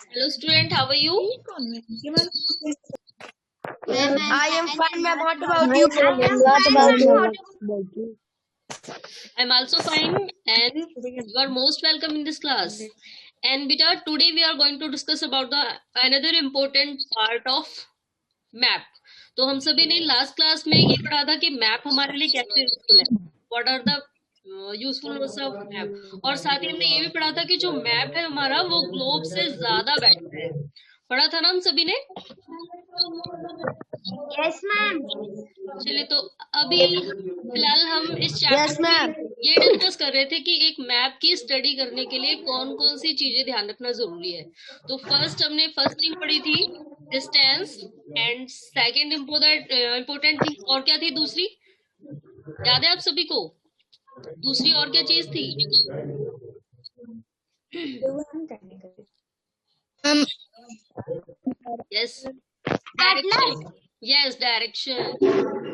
Hello student, how are you? I am fine, ma'am. What about you? I'm also fine and you are most welcome in this class. And beta, today we are going to discuss about the another important part of map. तो हम सभी ने last class में ये पढ़ा था कि map हमारे लिए कैसे यूजफुल है, what are the usefulness of map. और साथ ही हमने ये भी पढ़ा था कि जो मैप है हमारा वो ग्लोब से ज्यादा बेटर है। पढ़ा था ना हम सभी ने? Yes ma'am. चलिए तो अभी फिलहाल हम इस यस चैप्टर मैम। में ये डिस्कस कर रहे थे कि एक मैप की स्टडी करने के लिए कौन कौन सी चीजें ध्यान रखना जरूरी है। तो हमने फर्स्ट थिंग पढ़ी थी distance, and second important thing और क्या थी दूसरी, याद है आप सभी को? दूसरी और क्या चीज थी? Yes, direction. Yes, direction.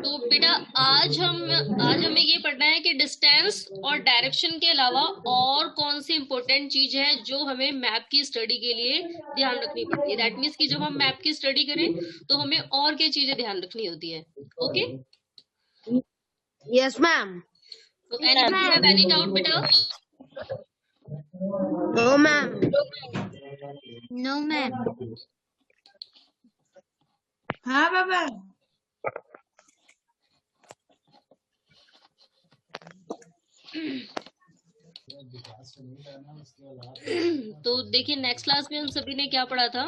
तो बेटा आज हमें ये पढ़ना है कि डिस्टेंस और डायरेक्शन के अलावा और कौन सी इंपॉर्टेंट चीज है जो हमें मैप की स्टडी के लिए ध्यान रखनी पड़ती है। दैट मीन्स कि जब हम मैप की स्टडी करें तो हमें और क्या चीजें ध्यान रखनी होती है। ओके? Yes ma'am. तो एनीबडी हैव एनी डाउट बेटा? No ma'am. No ma'am. हाँ बाबा। तो देखिए नेक्स्ट क्लास में हम सभी ने क्या पढ़ा था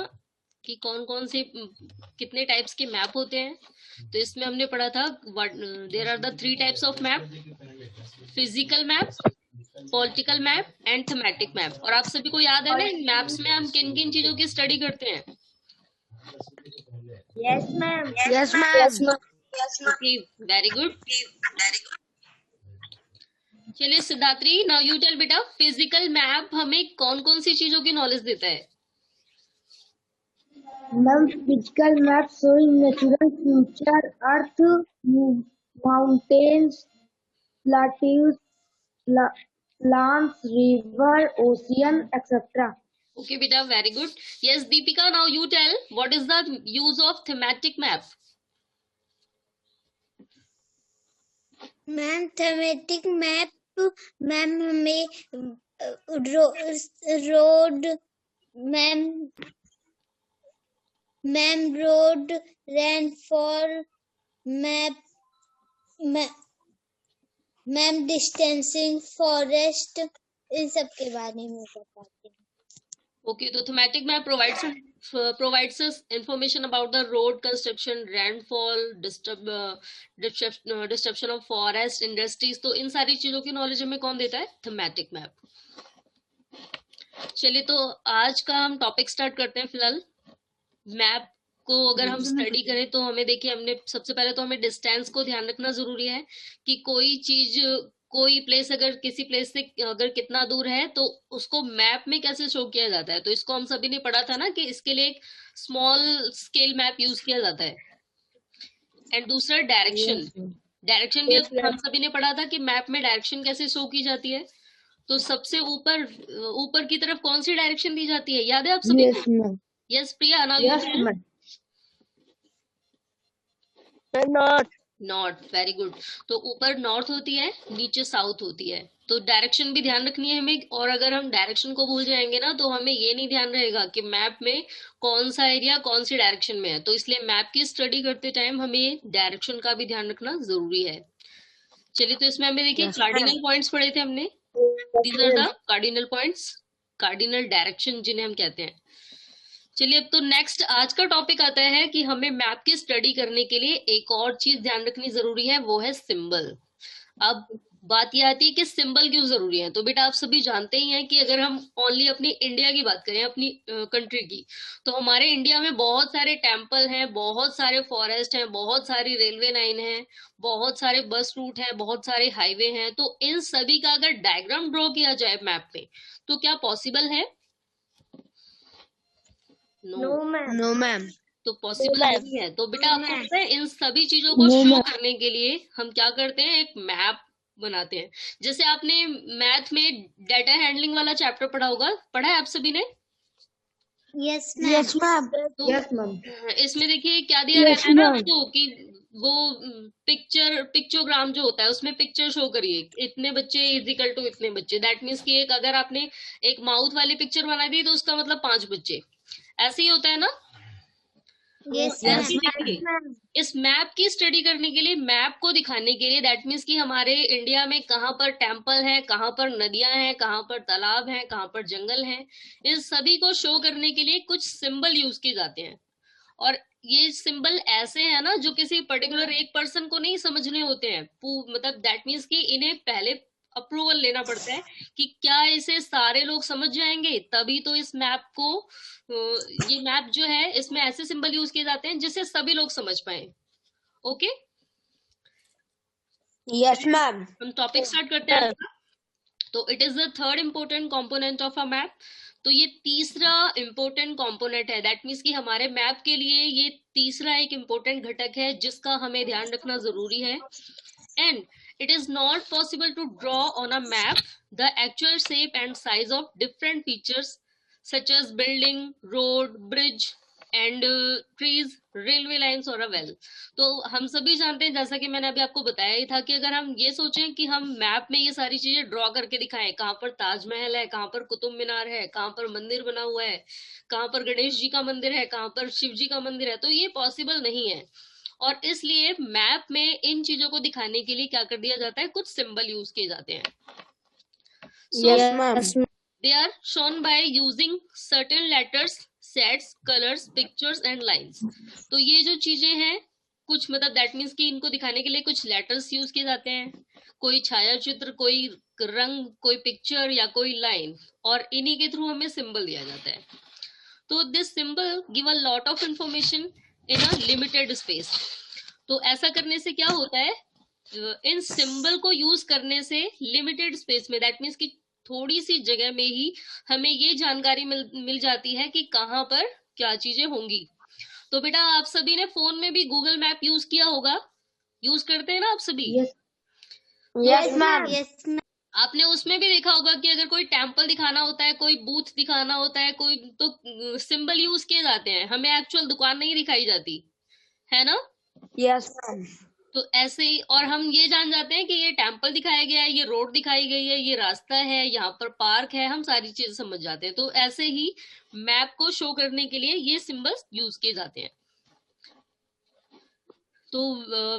कि कौन कौन से कितने टाइप्स के मैप होते हैं। तो इसमें हमने पढ़ा था there are the 3 types of map, physical map, political map and thematic map. और आप सभी को याद है ना इन मैप्स में हम किन किन चीजों की स्टडी करते हैं? Yes ma'am. Yes ma'am. Okay, very good. चलिए सिद्धात्री, नाउ यू टेल बेटा, फिजिकल मैप हमें कौन कौन सी चीजों की नॉलेज देता है? Ma'am physical map showing natural feature, earth, mountains, plateaus, plants, river, ocean, etc. Okay beta, very good. Yes Deepika, now you tell what is the use of thematic map? Ma'am thematic map ma'am हमें road ma'am road, rainfall, ma'am distancing, forest, इन सब के बारे में बताते हैं। Okay, तो thematic map provides us information about the road construction, rainfall, disruption of forest, industries। तो इन सारी चीजों की नॉलेज हमें कौन देता है? Thematic map. चलिए तो आज का हम टॉपिक स्टार्ट करते हैं। फिलहाल मैप को अगर हम स्टडी करें तो हमें देखिए, हमने सबसे पहले तो हमें डिस्टेंस को ध्यान रखना जरूरी है कि कोई प्लेस अगर किसी प्लेस से अगर कितना दूर है तो उसको मैप में कैसे शो किया जाता है। तो इसको हम सभी ने पढ़ा था ना कि इसके लिए एक स्मॉल स्केल मैप यूज किया जाता है। एंड दूसरा डायरेक्शन, डायरेक्शन भी हम सभी ने पढ़ा था कि मैप में डायरेक्शन कैसे शो की जाती है। तो सबसे ऊपर ऊपर की तरफ कौन सी डायरेक्शन दी जाती है, याद है आप सभी को? यस प्रिया, नॉर्थ, वेरी गुड। तो ऊपर नॉर्थ होती है, नीचे साउथ होती है। तो डायरेक्शन भी ध्यान रखनी है हमें। और अगर हम डायरेक्शन को भूल जाएंगे ना तो हमें ये नहीं ध्यान रहेगा कि मैप में कौन सा एरिया कौन सी डायरेक्शन में है। तो इसलिए मैप की स्टडी करते टाइम हमें डायरेक्शन का भी ध्यान रखना जरूरी है। चलिए तो इसमें हमें देखिए कार्डिनल पॉइंट्स पढ़े थे हमने। These are the cardinal points, cardinal direction जिन्हें हम कहते हैं। चलिए अब तो नेक्स्ट आज का टॉपिक आता है कि हमें मैप की स्टडी करने के लिए एक और चीज ध्यान रखनी जरूरी है, वो है सिंबल। अब बात यह आती है कि सिंबल क्यों जरूरी है। तो बेटा आप सभी जानते ही हैं कि अगर हम ओनली अपनी इंडिया की बात करें, अपनी कंट्री की, तो हमारे इंडिया में बहुत सारे टेम्पल हैं, बहुत सारे फॉरेस्ट हैं, बहुत सारी रेलवे लाइन है, बहुत सारे बस रूट हैं, बहुत सारे हाईवे हैं। तो इन सभी का अगर डायग्राम ड्रॉ किया जाए मैप पे तो क्या पॉसिबल है? No ma'am. तो पॉसिबल नहीं है। तो बेटा आपको पता है इन सभी चीजों को शो करने के लिए हम क्या करते हैं, एक मैप बनाते हैं। जैसे आपने मैथ में डाटा हैंडलिंग वाला चैप्टर पढ़ा होगा, पढ़ा है आप सभी ने? Yes, Yes, ma'am. ma'am. तो Yes, ma'am. इसमें देखिए क्या दिया Yes, रहता है ना ma'am. आपको कि वो पिक्चोग्राम जो होता है उसमें पिक्चर शो करिए, इतने बच्चे इज इक्वल टू इतने बच्चे। दैट मीन्स कि एक अगर आपने एक माउथ वाली पिक्चर बना दी तो उसका मतलब 5 बच्चे, ऐसे ही होता है ना। तो Yes, ऐसे Yes, ही ma'am. ma'am. देखिए इस मैप की स्टडी करने के लिए, मैप को दिखाने के लिए, दैट मीन्स कि हमारे इंडिया में कहाँ पर टेम्पल है, कहाँ पर नदियां हैं, कहाँ पर तालाब हैं, कहाँ पर जंगल हैं, इन सभी को शो करने के लिए कुछ सिंबल यूज किए जाते हैं। और ये सिंबल ऐसे हैं ना जो किसी पर्टिकुलर एक पर्सन को नहीं समझने होते हैं, मतलब दैट मीन्स कि इन्हें पहले अप्रूवल लेना पड़ता है कि क्या इसे सारे लोग समझ जाएंगे, तभी तो इस मैप को ये मैप जो है इसमें ऐसे सिंबल यूज किए जाते हैं जिससे सभी लोग समझ पाए। Okay, Yes, ma'am. हम टॉपिक स्टार्ट करते हैं अपना। तो it is the third important component of a map. तो ये तीसरा इम्पोर्टेंट कंपोनेंट है, दैट मीन्स कि हमारे मैप के लिए ये तीसरा एक इम्पोर्टेंट घटक है जिसका हमें ध्यान रखना जरूरी है। And it is not possible to draw on a map the actual shape and size of different features such as building, road, bridge and trees, railway lines or a well। तो हम सभी जानते हैं, जैसा कि मैंने अभी आपको बताया ही था, कि अगर हम ये सोचें कि हम मैप में ये सारी चीजें ड्रॉ करके दिखाएं, कहाँ पर ताजमहल है, कहाँ पर कुतुब मीनार है, कहाँ पर मंदिर बना हुआ है, कहाँ पर गणेश जी का मंदिर है, कहाँ पर शिव जी का मंदिर है, तो ये पॉसिबल नहीं है। और इसलिए मैप में इन चीजों को दिखाने के लिए क्या कर दिया जाता है, कुछ सिंबल यूज किए जाते हैं। So Yes, ma'am. they are shown by using certain letters, sets, colors, pictures and lines। तो ये जो चीजें हैं कुछ, मतलब दैट मीन्स कि इनको दिखाने के लिए कुछ लेटर्स यूज किए जाते हैं, कोई छाया चित्र, कोई रंग, कोई पिक्चर या कोई लाइन, और इन्हीं के थ्रू हमें सिंबल दिया जाता है। तो this symbol give a lot of information in a limited space. तो ऐसा करने से क्या होता है, इन सिंबल को यूज करने से लिमिटेड स्पेस में, दैट मीन्स कि थोड़ी सी जगह में ही हमें ये जानकारी मिल जाती है कि कहाँ पर क्या चीजें होंगी। तो बेटा आप सभी ने फोन में भी गूगल मैप यूज किया होगा, यूज करते हैं ना आप सभी? Yes. Yes, ma'am. Yes, ma'am. आपने उसमें भी देखा होगा कि अगर कोई टेम्पल दिखाना होता है, कोई बूथ दिखाना होता है, कोई तो सिंबल यूज किए जाते हैं, हमें एक्चुअल दुकान नहीं दिखाई जाती है ना। Yes, ma'am. तो ऐसे ही, और हम ये जान जाते हैं कि ये टेम्पल दिखाया गया है, ये रोड दिखाई गई है, ये रास्ता है, यहाँ पर पार्क है, हम सारी चीजें समझ जाते हैं। तो ऐसे ही मैप को शो करने के लिए ये सिंबल्स यूज किए जाते हैं। तो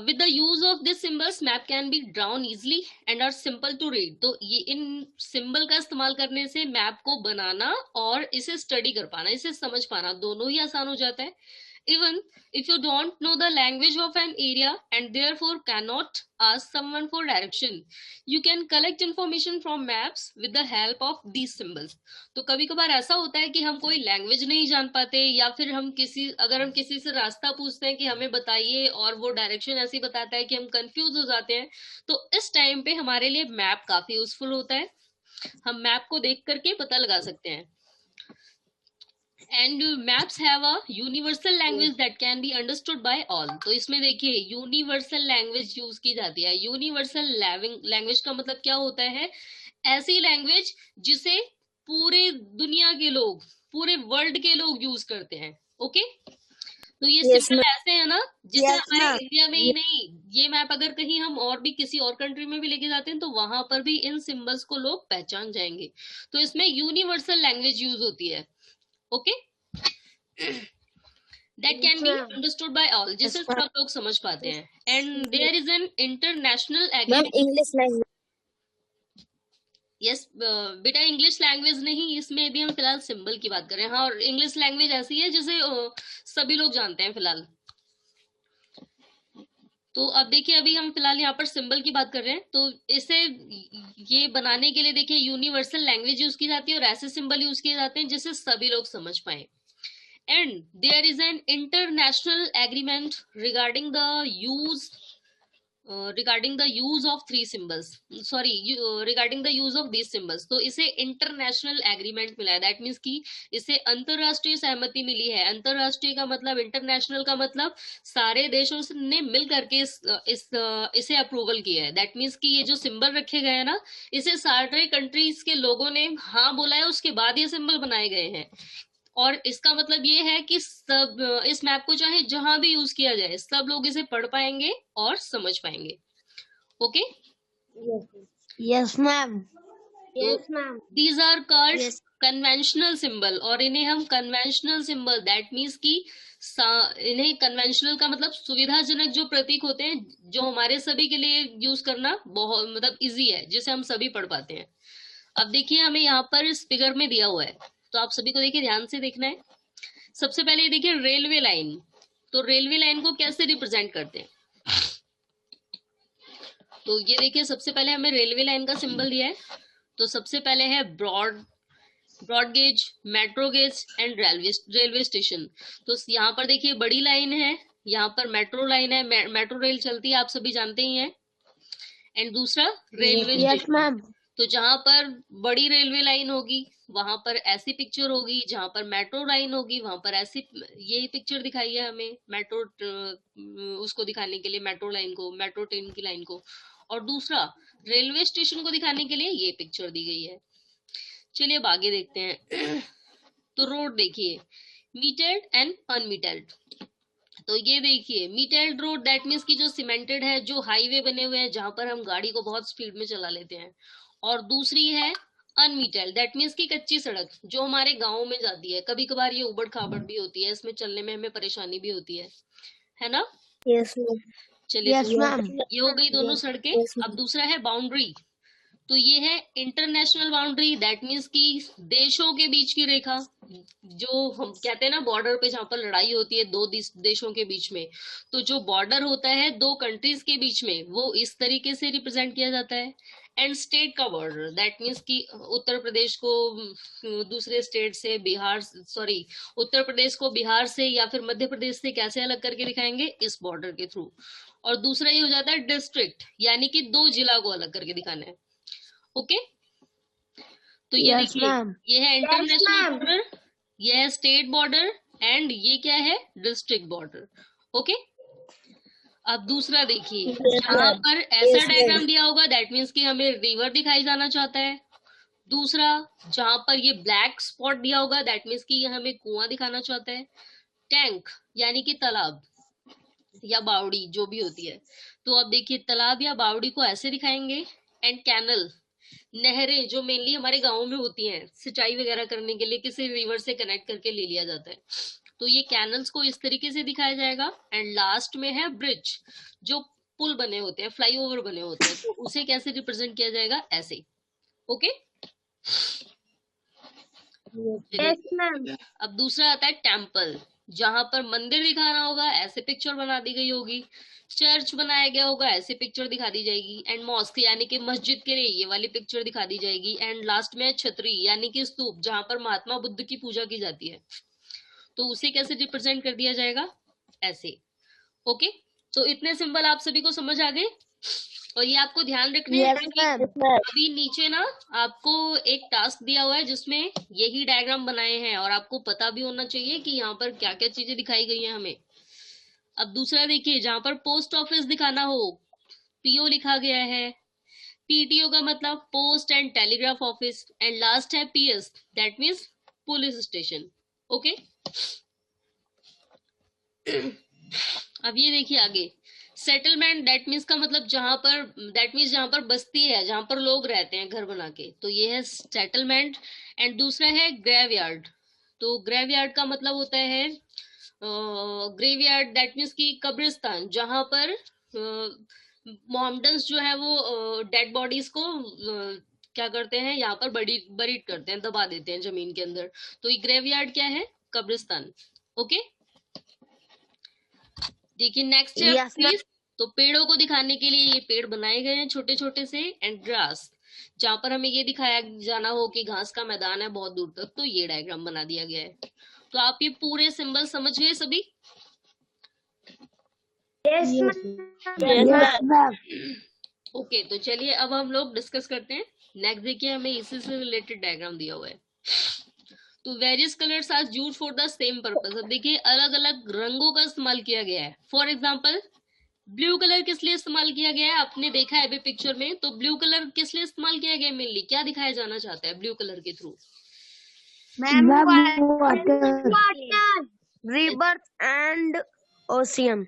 with the use of this symbols map can be drawn easily and are simple to read. तो ये इन सिंबल का इस्तेमाल करने से मैप को बनाना और इसे स्टडी कर पाना, इसे समझ पाना, दोनों ही आसान हो जाता है। Even if you don't know the language of an area and therefore cannot ask someone for direction, you can collect information from maps with the help of these symbols। तो कभी कभार ऐसा होता है कि हम कोई लैंग्वेज नहीं जान पाते, या फिर हम अगर हम किसी से रास्ता पूछते हैं कि हमें बताइए, और वो डायरेक्शन ऐसी बताता है कि हम कंफ्यूज हो जाते हैं, तो इस टाइम पे हमारे लिए मैप काफी यूजफुल होता है। हम मैप को देख करके पता लगा सकते हैं। And maps have a universal language that can be understood by all. तो इसमें देखिए यूनिवर्सल लैंग्वेज यूज की जाती है। यूनिवर्सल लैंग्वेज का मतलब क्या होता है, ऐसी लैंग्वेज जिसे पूरे दुनिया के लोग, पूरे वर्ल्ड के लोग यूज करते हैं। ओके, तो ये सिंबल ऐसे है ना जिसे हमारे इंडिया में ही नहीं, ये मैप अगर कहीं हम और भी किसी और कंट्री में भी लेके जाते हैं तो वहां पर भी इन सिंबल्स को लोग पहचान जाएंगे। तो इसमें यूनिवर्सल लैंग्वेज यूज होती है। Okay, that can be understood by all, जिसे सब लोग समझ पाते हैं। And there is an international agreement. English language. Yes बेटा, इंग्लिश लैंग्वेज नहीं, इसमें भी हम फिलहाल सिंबल की बात कर रहे हैं। हाँ, और इंग्लिश लैंग्वेज ऐसी है जिसे सभी लोग जानते हैं फिलहाल। तो अब देखिए, अभी हम फिलहाल यहाँ पर सिंबल की बात कर रहे हैं। तो इसे ये बनाने के लिए देखिए यूनिवर्सल लैंग्वेज यूज की जाती है और ऐसे सिंबल यूज किए जाते हैं जिसे सभी लोग समझ पाए। And there is an international agreement regarding the use of three symbols, regarding the use of these symbols। तो इसे इंटरनेशनल एग्रीमेंट मिला है, दैट मीन्स कि इसे अंतरराष्ट्रीय सहमति मिली है। अंतरराष्ट्रीय का मतलब, इंटरनेशनल का मतलब सारे देशों ने मिल करके इसे अप्रूवल किया है। दैट मीन्स कि ये जो सिंबल रखे गए हैं ना, इसे सारे कंट्रीज के लोगों ने हाँ बोला है, उसके बाद ये सिंबल बनाए गए हैं। और इसका मतलब ये है कि सब इस मैप को चाहे जहां भी यूज किया जाए सब लोग इसे पढ़ पाएंगे और समझ पाएंगे। Okay, Yes, ma'am. तो Yes, ma'am. These are called Yes. Conventional symbol, और इन्हें हम कन्वेंशनल सिंबल दैट मीन्स कि इन्हें कन्वेंशनल का मतलब सुविधाजनक जो प्रतीक होते हैं जो हमारे सभी के लिए यूज करना बहुत मतलब इजी है, जिसे हम सभी पढ़ पाते हैं। अब देखिए हमें यहाँ पर इस फिगर में दिया हुआ है, तो आप सभी को देखिए ध्यान से देखना है। सबसे पहले देखिए रेलवे लाइन, तो रेलवे लाइन को कैसे रिप्रेजेंट करते हैं, तो ये देखिए सबसे पहले हमें रेलवे लाइन का सिंबल दिया है। तो सबसे पहले है broad gauge, metro gauge and railway station. तो यहाँ पर देखिए बड़ी लाइन है, यहाँ पर मेट्रो लाइन है, मेट्रो रेल चलती है, आप सभी जानते ही हैं। एंड दूसरा रेलवे Yes, स्टेशन, ma'am. तो जहां पर बड़ी रेलवे लाइन होगी वहां पर ऐसी पिक्चर होगी, जहां पर मेट्रो लाइन होगी वहां पर ऐसी, यही पिक्चर दिखाई है हमें मेट्रो उसको दिखाने के लिए, मेट्रो लाइन को, मेट्रो ट्रेन की लाइन को। और दूसरा रेलवे स्टेशन को दिखाने के लिए ये पिक्चर दी गई है। चलिए अब आगे देखते हैं। तो रोड देखिए, मीटर्ड एंड अनमीटर्ड। तो ये देखिए मीटर्ड रोड दैट मीन्स की जो सीमेंटेड है, जो हाईवे बने हुए हैं जहां पर हम गाड़ी को बहुत स्पीड में चला लेते हैं। और दूसरी है अनमीटर्ड दैट मीन्स की कच्ची सड़क जो हमारे गाँव में जाती है, कभी कभार ये उबड़ खाबड़ भी होती है, इसमें चलने में हमें परेशानी भी होती है ना। Yes, ma'am. चलिए Yes, ma'am. ये हो गई दोनों सड़कें। अब दूसरा है बाउंड्री, तो ये है इंटरनेशनल बाउंड्री दैट मीन्स कि देशों के बीच की रेखा, जो हम कहते हैं ना बॉर्डर पे जहां पर लड़ाई होती है दो देशों के बीच में, तो जो बॉर्डर होता है दो कंट्रीज के बीच में वो इस तरीके से रिप्रेजेंट किया जाता है। एंड स्टेट का बॉर्डर दैट मीन्स कि उत्तर प्रदेश को दूसरे स्टेट से, उत्तर प्रदेश को बिहार से या फिर मध्य प्रदेश से कैसे अलग करके दिखाएंगे, इस बॉर्डर के थ्रू। और दूसरा ये हो जाता है डिस्ट्रिक्ट, यानी कि दो जिला को अलग करके दिखाना है। ओके, तो ये Yes, देखिए ma'am. ये है इंटरनेशनल बॉर्डर, ये है स्टेट बॉर्डर एंड ये क्या है डिस्ट्रिक्ट बॉर्डर। ओके, अब दूसरा देखिए यहाँ पर ऐसा डायग्राम दिया होगा दैट मीन्स कि हमें रिवर दिखाई जाना चाहता है। दूसरा जहां पर ये ब्लैक स्पॉट दिया होगा दैट मीन्स कि ये हमें कुआं दिखाना चाहता है। टैंक यानी कि तालाब या बावड़ी जो भी होती है, तो अब देखिए तालाब या बावड़ी को ऐसे दिखाएंगे। एंड कैनल, नहरें जो मेनली हमारे गाँव में होती हैं सिंचाई वगैरह करने के लिए, किसी रिवर से कनेक्ट करके ले लिया जाता है, तो ये कैनल्स को इस तरीके से दिखाया जाएगा। एंड लास्ट में है ब्रिज, जो पुल बने होते हैं, फ्लाईओवर बने होते हैं, तो उसे कैसे रिप्रेजेंट किया जाएगा, ऐसे। Okay, Yes, ma'am. अब दूसरा आता है टेम्पल, जहां पर मंदिर दिखाना होगा ऐसे पिक्चर बना दी गई होगी, चर्च बनाया गया होगा ऐसे पिक्चर दिखा दी जाएगी। एंड मॉस्क यानी कि मस्जिद के लिए ये वाली पिक्चर दिखा दी जाएगी। एंड लास्ट में छतरी यानी कि स्तूप, जहां पर महात्मा बुद्ध की पूजा की जाती है, तो उसे कैसे रिप्रेजेंट कर दिया जाएगा, ऐसे। ओके, तो इतने सिंबल आप सभी को समझ आ गए। और ये आपको ध्यान रखने हैं Yes, कि ma'am. अभी नीचे ना आपको एक टास्क दिया हुआ है जिसमें यही डायग्राम बनाए हैं, और आपको पता भी होना चाहिए कि यहाँ पर क्या क्या चीजें दिखाई गई हैं हमें। अब दूसरा देखिए, जहां पर पोस्ट ऑफिस दिखाना हो पीओ लिखा गया है, पीटीओ का मतलब post and telegraph office, and last है PS that means police station. Okay, अब ये देखिए आगे सेटलमेंट दैट मीन्स का मतलब जहां पर बस्ती है, जहां पर लोग रहते हैं घर बना के, तो ये है सेटलमेंट। एंड दूसरा है ग्रेवयार्ड, तो ग्रेवयार्ड का मतलब होता है ग्रेवयार्ड दैट मीन्स की कब्रिस्तान, जहां पर मोहम्मडन्स जो है वो डेड बॉडीज को क्या करते हैं, यहाँ पर बरीड करते हैं, दबा देते हैं जमीन के अंदर, तो ये ग्रेवयार्ड क्या है, कब्रिस्तान। ओके, देखिए नेक्स्ट है Yes, ma'am. प्लीज, तो पेड़ों को दिखाने के लिए ये पेड़ बनाए गए हैं छोटे छोटे से। एंड ग्रास, जहां पर हमें ये दिखाया जाना हो कि घास का मैदान है बहुत दूर तक, तो ये डायग्राम बना दिया गया है। तो आप ये पूरे सिंबल समझ गए सभी। Yes, Yes, ma'am. yes, ma'am. Okay, तो चलिए अब हम लोग डिस्कस करते हैं। नेक्स्ट देखिए हमें इसी से रिलेटेड डायग्राम दिया हुआ है। तो various colours are used for the same purpose. अब देखिए अलग अलग रंगों का इस्तेमाल किया गया है। फॉर एग्जाम्पल ब्लू कलर किस लिए इस्तेमाल किया गया है, आपने देखा है अभी पिक्चर में, तो ब्लू कलर किस लिए इस्तेमाल किया गया है, मेनली क्या दिखाया जाना चाहता है ब्लू कलर के through, ma'am water, river and ocean.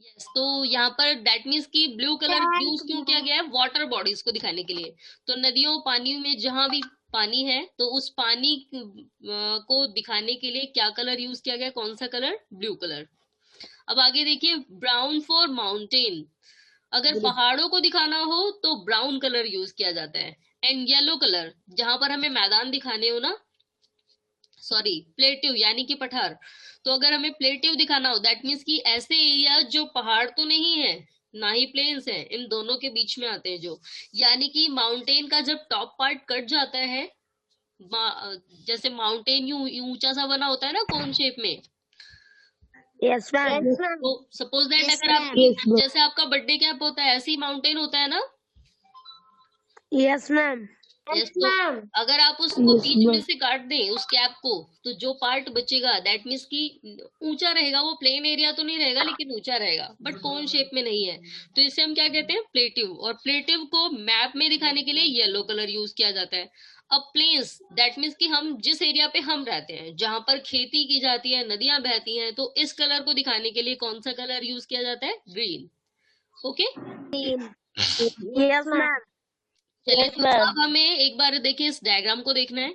Yes, तो यहाँ पर दैट मीन्स कि ब्लू कलर यूज क्यों किया गया है? वाटर बॉडीज को दिखाने के लिए। तो नदियों पानियों में जहां भी पानी है तो उस पानी को दिखाने के लिए क्या कलर यूज किया गया? कौन सा कलर? Blue colour. अब आगे देखिए, ब्राउन फॉर माउंटेन। अगर पहाड़ों को दिखाना हो तो ब्राउन कलर यूज किया जाता है। एंड येलो कलर जहां पर हमें मैदान दिखाने हो ना, सॉरी प्लेटिव यानी कि पठार, तो अगर हमें प्लेटिव दिखाना हो दैट मीन्स कि ऐसे एरिया जो पहाड़ तो नहीं है ना ही प्लेन्स है, इन दोनों के बीच में आते हैं जो, यानी कि माउंटेन का जब टॉप पार्ट कट जाता है, जैसे माउंटेन यूं ऊंचा सा बना होता है ना कोन शेप में, यस मैम। तो सपोज दैट Yes, अगर आपकी जैसे आपका बर्थडे कैप होता है ऐसे ही माउंटेन होता है ना। Yes ma'am. यस, तो अगर आप उसको बीच में से काट दें उस कैप को, तो जो पार्ट बचेगा दैट मीन्स कि ऊंचा रहेगा, वो प्लेन एरिया तो नहीं रहेगा लेकिन ऊंचा रहेगा, बट कौन शेप में नहीं है। तो इसे हम क्या कहते हैं? प्लेटिव। और प्लेटिव को मैप में दिखाने के लिए येलो कलर यूज किया जाता है। अब प्लेन्स दैट मीन्स कि हम जिस एरिया पे हम रहते हैं, जहां पर खेती की जाती है, नदियां बहती हैं, तो इस कलर को दिखाने के लिए कौन सा कलर यूज किया जाता है? ग्रीन। Okay, yes ma'am. चलिए तो अब हमें एक बार देखिए इस डायग्राम को देखना है।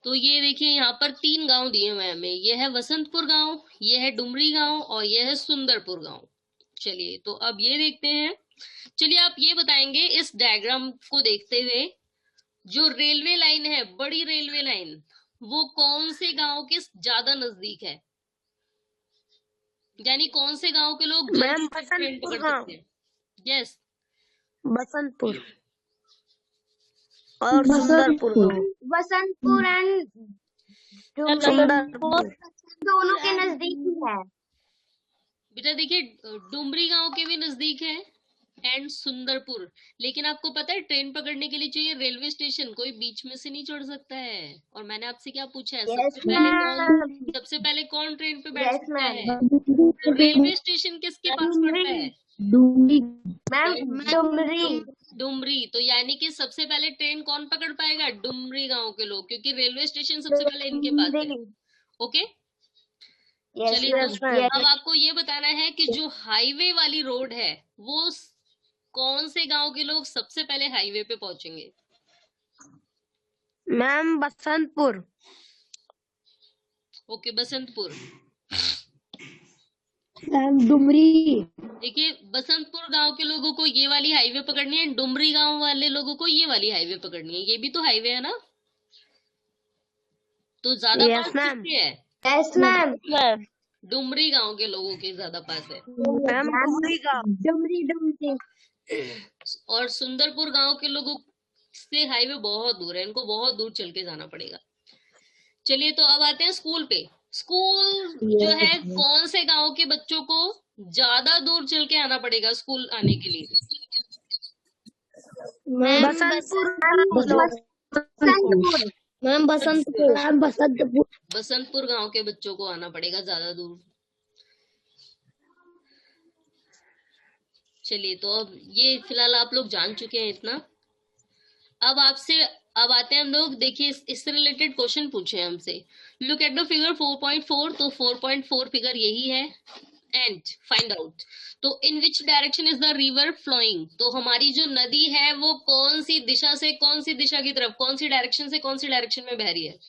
तो ये देखिए यहाँ पर 3 गांव दिए हुए हैं हमें। ये है वसंतपुर गांव, ये है डुमरी गांव और ये है सुंदरपुर गांव। चलिए तो अब ये देखते हैं। चलिए आप ये बताएंगे इस डायग्राम को देखते हुए, जो रेलवे लाइन है, बड़ी रेलवे लाइन, वो कौन से गांव के ज्यादा नजदीक है? यानी कौन से गांव के लोग मैम जल्दी से ट्रेन बसंतपुर पकड़ गाँव। सकते हैं? यस, बसंतपुर और सुंदरपुर गाँव। बसंतपुर एंड सुंदरपुर। दोनों के नजदीक ही है। बेटा देखिए, डुमरी गांव के भी नजदीक है एंड सुंदरपुर, लेकिन आपको पता है ट्रेन पकड़ने के लिए चाहिए रेलवे स्टेशन, कोई बीच में से नहीं चढ़ सकता है। और मैंने आपसे क्या पूछा है? सबसे पहले कौन ट्रेन पे बैठ सकता है? रेलवे स्टेशन किसके पास पड़ता है? डुमरी। तो यानी कि सबसे पहले ट्रेन कौन पकड़ पाएगा? डुमरी गांव के लोग, क्योंकि रेलवे स्टेशन सबसे पहले इनके पास है। ओके, चलिए तो अब आपको ये बताना है कि जो हाईवे वाली रोड है वो कौन से गांव के लोग सबसे पहले हाईवे पे पहुंचेंगे? मैम बसंतपुर। ओके, बसंतपुर। डुमरी। देखिए, बसंतपुर गांव के लोगों को ये वाली हाईवे पकड़नी है, डुमरी गांव वाले लोगों को ये वाली हाईवे पकड़नी है। ये भी तो हाईवे है ना, तो ज्यादा यस पास मैम। किसके है? Yes ma'am. डुमरी गांव के लोगों के ज्यादा पास है। मैम डुमरी गाँव। डुमरी। और सुंदरपुर गांव के लोगों से हाईवे बहुत दूर है, इनको बहुत दूर चल के जाना पड़ेगा। चलिए तो अब आते हैं स्कूल पे। स्कूल जो है, कौन से गांव के बच्चों को ज्यादा दूर चल के आना पड़ेगा स्कूल आने के लिए? मैम बसंतपुर। बसंतपुर गांव के बच्चों को आना पड़ेगा ज्यादा दूर। चलिए तो अब ये फिलहाल आप लोग जान चुके हैं इतना। अब आते हैं हम लोग, देखिए इससे रिलेटेड क्वेश्चन पूछे हैं हमसे। Look at the figure 4.4। तो 4.4 फिगर यही है। एंड फाइंड आउट, तो in which direction is the river flowing. तो हमारी जो नदी है वो कौन सी दिशा से कौन सी दिशा की तरफ, कौन सी डायरेक्शन से कौन सी डायरेक्शन में बह रही है?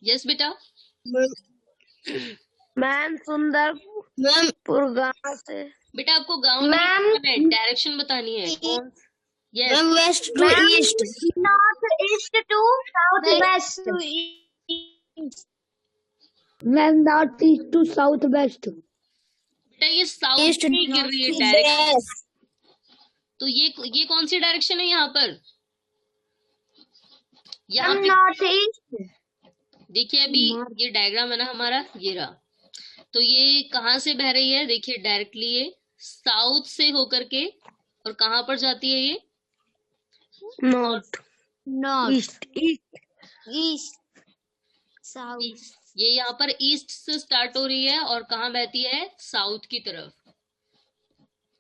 यस बेटा। मैम सुंदरपुर गाँव से। बेटा आपको गांव में डायरेक्शन बतानी है। Yes, west to east. North east to south west. Ma'am north east to south west. बेटा ये साउथ में गिर रही है डायरेक्शन, तो ये कौन सी डायरेक्शन है यहाँ पर? यहाँ पे नॉर्थ ईस्ट। देखिए अभी ये डायग्राम है ना हमारा, ये रहा। तो ये कहाँ से बह रही है? देखिए डायरेक्टली ये साउथ से होकर के, और कहाँ पर जाती है ये? नॉर्थ। North east south. ये यहाँ पर ईस्ट से स्टार्ट हो रही है और कहाँ बहती है? साउथ की तरफ।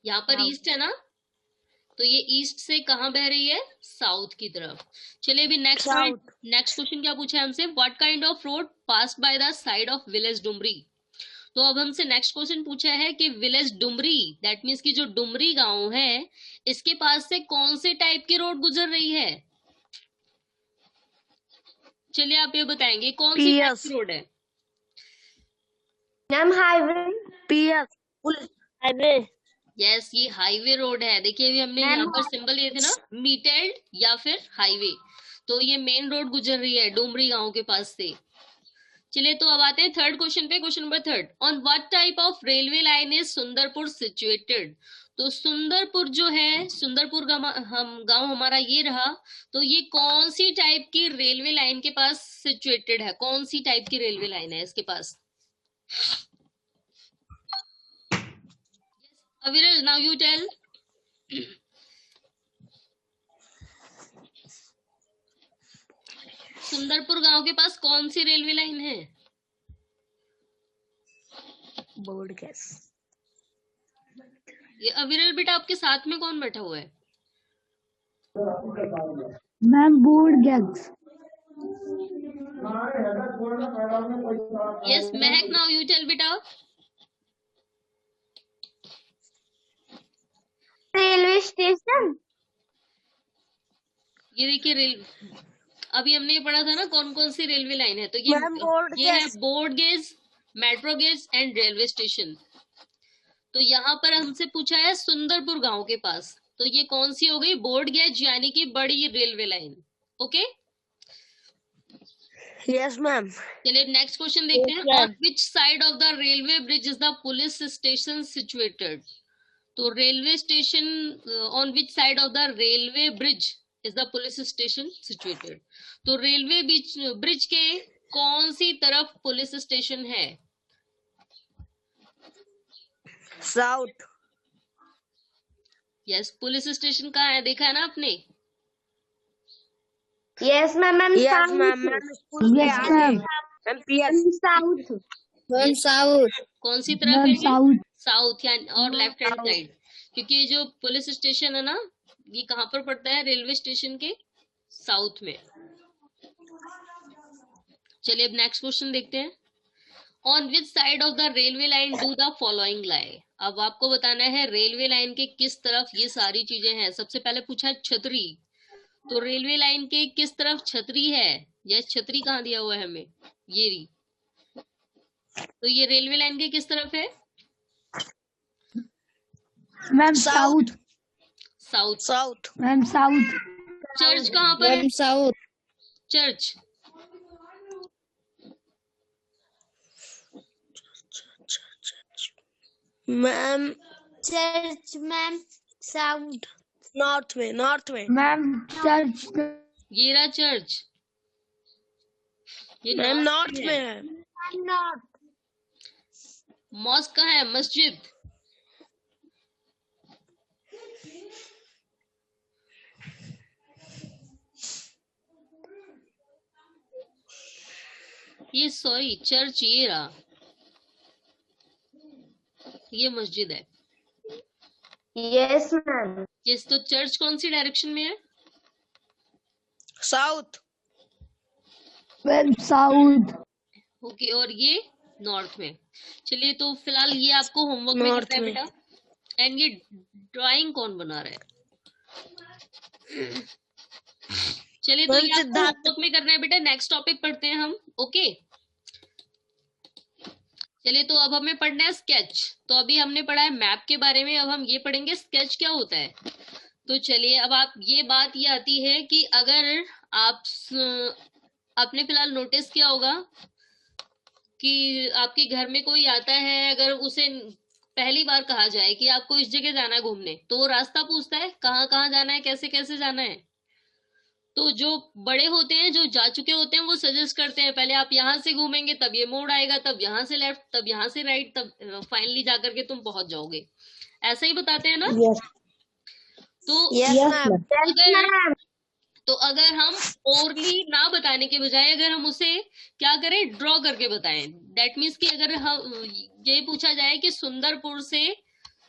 यहाँ पर ईस्ट है ना, तो ये ईस्ट से कहाँ बह रही है? साउथ की तरफ। चलिए अभी नेक्स्ट क्वेश्चन क्या पूछा है हमसे, what kind of road pass by the side of village Dumri. तो अब हमसे नेक्स्ट क्वेश्चन पूछा है कि विलेज डुमरी, दैट मीन्स कि जो डुमरी गांव है इसके पास से कौन से टाइप की रोड गुजर रही है। चलिए आप ये बताएंगे कौन सी टाइप की रोड है। Ma'am highway, PS highway. Yes, ये हाईवे रोड है। देखिए अभी हमने यहाँ पर सिंबल लिए थे ना, मीटेड या फिर हाईवे, तो ये मेन रोड गुजर रही है डुमरी गांव के पास से। चलिए तो अब आते हैं थर्ड क्वेश्चन पे, question number third, on what type of railway line is Sundarpur situated. तो सुंदरपुर जो है, सुंदरपुर गांव हमारा ये रहा, तो ये कौन सी टाइप की रेलवे लाइन के पास सिचुएटेड है, कौन सी टाइप की रेलवे लाइन है इसके पास। अविरल, नाउ यू टेल। सुंदरपुर गांव के पास कौन सी रेलवे लाइन है। Board gas. ये अविरल बेटा आपके साथ में कौन बैठा हुआ है। Ma'am board gas. Yes Mahak, now you tell बेटा। Railway station. ये देखिए अभी हमने ये पढ़ा था ना कौन कौन सी रेलवे लाइन है, तो ये है board gauge, metro gauge and railway station. तो यहाँ पर हमसे पूछा है सुंदरपुर गांव के पास, तो ये कौन सी हो गई, बोर्ड गेज यानी कि बड़ी railway line. Okay, yes ma'am. चलिए नेक्स्ट क्वेश्चन देखते हैं, on which side of the railway bridge is the police station situated. तो railway station, on which side of the railway bridge is the police station situated. तो railway bridge के कौन सी तरफ police station है। South. Yes, police station कहाँ है, देखा है ना आपने। Yes ma'am. Yes ma'am. South. South. कौन सी तरफ है, साउथ यानी, और लेफ्ट हैंड साइड, क्योंकि ये जो पुलिस स्टेशन है ना ये कहाँ पर पड़ता है, रेलवे स्टेशन के साउथ में। चलिए अब नेक्स्ट क्वेश्चन देखते हैं, on which side of the railway line do the following lie. अब आपको बताना है रेलवे लाइन के किस तरफ ये सारी चीजें हैं। सबसे पहले पूछा है छतरी, तो रेलवे लाइन के किस तरफ छतरी है, यह छतरी कहाँ दिया हुआ है हमें, ये रही। तो ये रेलवे लाइन के किस तरफ है ma'am south. South ma'am south. Church कहाँ पर है, south. Church. Ma'am church ma'am south. North में मैम चर्च। ये रहा चर्च, ये मैम नॉर्थ में है। नॉर्थ। मॉस्क कहाँ है, मस्जिद। ये सॉरी चर्च ये रहा, ये मस्जिद है। Yes ma'am. यस, तो चर्च कौन सी डायरेक्शन में है, साउथ। Ma'am south. ओके, और ये नॉर्थ में। चलिए तो फिलहाल ये आपको होमवर्क में करना है बेटा। एंड ये ड्राइंग कौन बना रहा है, चलिए तो ये आपको होमवर्क में करना है बेटा। नेक्स्ट टॉपिक पढ़ते हैं हम। ओके, चलिए तो अब हमें पढ़ना है स्केच। तो अभी हमने पढ़ा है मैप के बारे में, अब हम ये पढ़ेंगे स्केच क्या होता है। तो चलिए अब आप ये बात ये आती है कि अगर आपने फिलहाल नोटिस किया होगा कि आपके घर में कोई आता है, अगर उसे पहली बार कहा जाए कि आपको इस जगह जाना है घूमने, तो वो रास्ता पूछता है कहाँ कहाँ जाना है, कैसे कैसे जाना है। तो जो बड़े होते हैं, जो जा चुके होते हैं, वो सजेस्ट करते हैं पहले आप यहाँ से घूमेंगे तब ये मोड़ आएगा, तब यहाँ से लेफ्ट, तब यहाँ से राइट, तब फाइनली जाकर के तुम पहुंच जाओगे। ऐसा ही बताते हैं ना। तो अगर हम ओरली ना बताने के बजाय अगर हम उसे क्या करें, ड्रॉ करके बताएं, दैट मीन्स कि अगर हम ये पूछा जाए कि सुंदरपुर से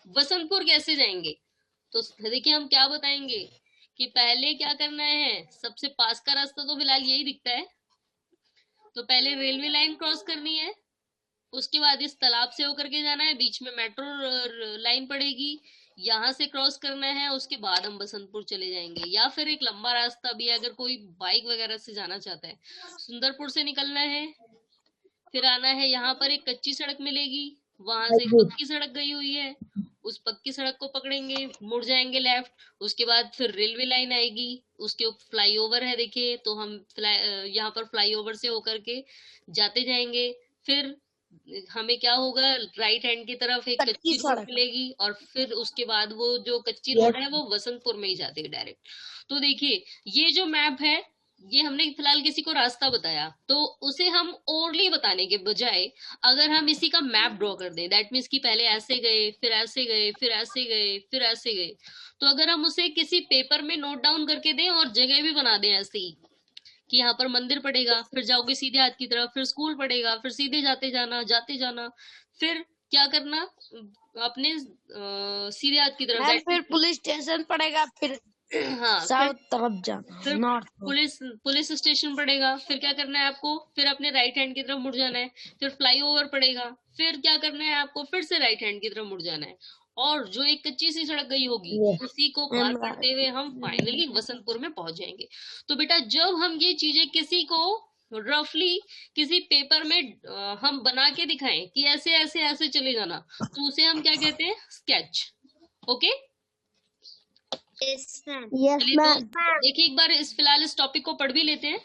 बसंतपुर कैसे जाएंगे, तो देखिए हम क्या बताएंगे कि पहले क्या करना है, सबसे पास का रास्ता तो फिलहाल यही दिखता है, तो पहले रेलवे लाइन क्रॉस करनी है, उसके बाद इस तालाब से होकर के जाना है, बीच में मेट्रो लाइन पड़ेगी, यहाँ से क्रॉस करना है, उसके बाद हम बसंतपुर चले जाएंगे। या फिर एक लंबा रास्ता भी है, अगर कोई बाइक वगैरह से जाना चाहता है, सुंदरपुर से निकलना है, फिर आना है, यहाँ पर एक कच्ची सड़क मिलेगी, वहां से पक्की सड़क गई हुई है, उस पक्की सड़क को पकड़ेंगे, मुड़ जाएंगे लेफ्ट, उसके बाद फिर रेलवे लाइन आएगी, उसके ऊपर फ्लाईओवर है देखिए, तो हम यहाँ पर फ्लाईओवर से होकर के जाते जाएंगे। फिर हमें क्या होगा, राइट हैंड की तरफ एक कच्ची रोड मिलेगी, और फिर उसके बाद वो जो कच्ची रोड है वो बसंतपुर में ही जाती है डायरेक्ट। तो देखिए ये जो मैप है, ये हमने फिलहाल किसी को रास्ता बताया, तो उसे हम ओरली बताने के बजाय अगर हम इसी का मैप ड्रॉ कर दें, दैट मीन्स कि पहले ऐसे गए, फिर ऐसे गए, फिर ऐसे गए, फिर ऐसे गए, तो अगर हम उसे किसी पेपर में नोट डाउन करके दें और जगह भी बना दें ऐसी कि यहाँ पर मंदिर पड़ेगा, फिर जाओगे सीधे हाथ की तरफ, फिर स्कूल पड़ेगा, फिर सीधे जाते जाना, फिर क्या करना, अपने सीधे हाथ की तरफ, फिर पुलिस स्टेशन पड़ेगा, फिर हाँ साउथ तरफ जाना, फिर नॉर्थ। पुलिस स्टेशन पड़ेगा, फिर क्या करना है आपको, फिर अपने राइट हैंड की तरफ मुड़ जाना है, फिर फ्लाईओवर पड़ेगा, फिर क्या करना है आपको, फिर से राइट हैंड की तरफ मुड़ जाना है, और जो एक कच्ची सी सड़क गई होगी उसी को पार करते हुए हम फाइनली बसंतपुर में पहुंच जाएंगे। तो बेटा जब हम ये चीजें किसी को रफली किसी पेपर में हम बना के दिखाएं कि ऐसे ऐसे ऐसे चले जाना, तो उसे हम क्या कहते हैं, sketch. Okay Yes, ma'am. Yes ma'am. देखिए एक बार फिलहाल इस टॉपिक को पढ़ भी लेते हैं।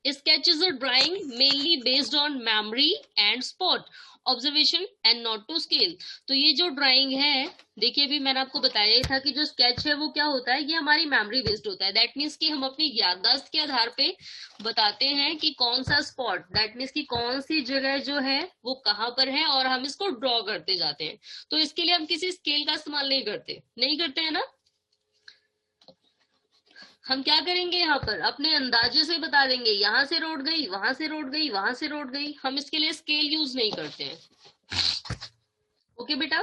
Sketch is a drawing mainly based on memory and spot observation and not to scale. तो ये जो ड्राइंग है, देखिए अभी मैंने आपको बताया था कि जो स्केच है वो क्या होता है, ये हमारी मेमोरी बेस्ड होता है, दैट मीन्स कि हम अपनी याददाश्त के आधार पे बताते हैं कि कौन सा स्पॉट, दैट मीन्स कि कौन सी जगह जो है वो कहाँ पर है, और हम इसको ड्रॉ करते जाते हैं। तो इसके लिए हम किसी स्केल का इस्तेमाल नहीं करते हैं ना, हम क्या करेंगे, यहाँ पर अपने अंदाजे से बता देंगे, यहाँ से रोड गई, वहां से रोड गई, वहां से रोड गई, हम इसके लिए स्केल यूज नहीं करते हैं। ओके बेटा।